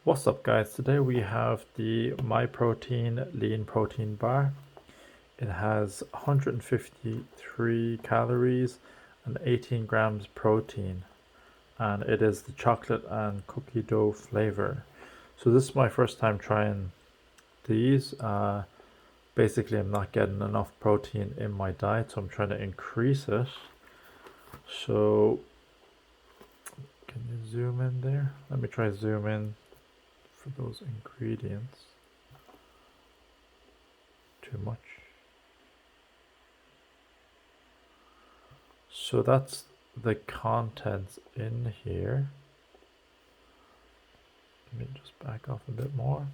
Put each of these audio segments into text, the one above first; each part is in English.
What's up guys, today we have the Myprotein lean protein bar. It has 153 calories and 18 grams protein, and it is the chocolate and cookie dough flavor. So this is my first time trying these. Basically I'm not getting enough protein in my diet, so I'm trying to increase it. So can you zoom in there? Let me try zoom in for those ingredients. Too much. So that's the contents in here. Let me just back off a bit more.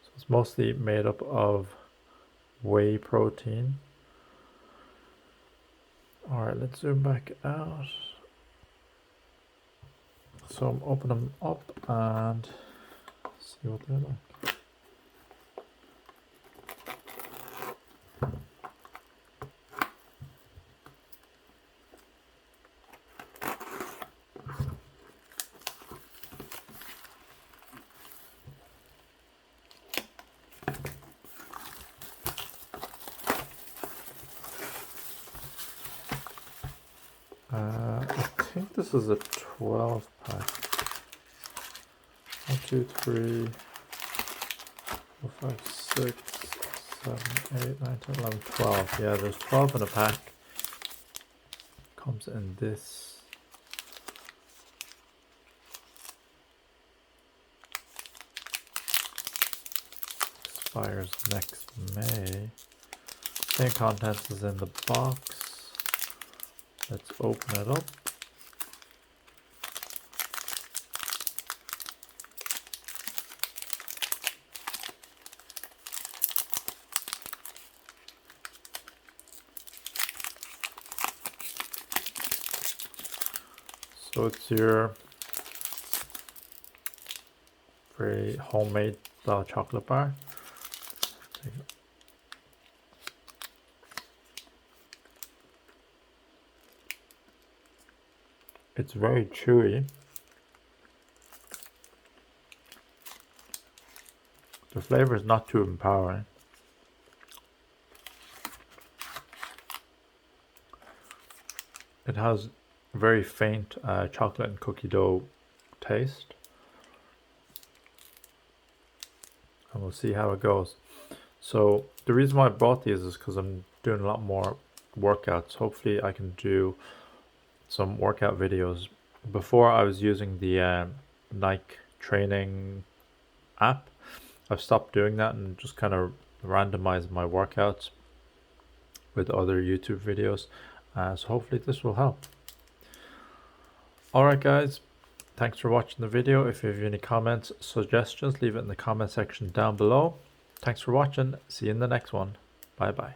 So it's mostly made up of whey protein. Alright, let's zoom back out. So I'm opening them up and see what they're like. I think this is a 12 pack. 1, 2, 3, 4, 5, 6, 7, 8, 9, 10, 11, 12. Yeah, there's 12 in a pack. Comes in this. Expires next May. Same contents is in the box. Let's open it up. So it's your very homemade chocolate bar. It's very chewy. The flavor is not too empowering. It has very faint chocolate and cookie dough taste. And we'll see how it goes. So the reason why I bought these is because I'm doing a lot more workouts. Hopefully I can do some workout videos. Before I was using the Nike training app. I've stopped doing that and just kind of randomize my workouts with other YouTube videos. So hopefully this will help. Alright guys, thanks for watching the video. If you have any comments, suggestions, leave it in the comment section down below. Thanks for watching. See you in the next one. Bye bye.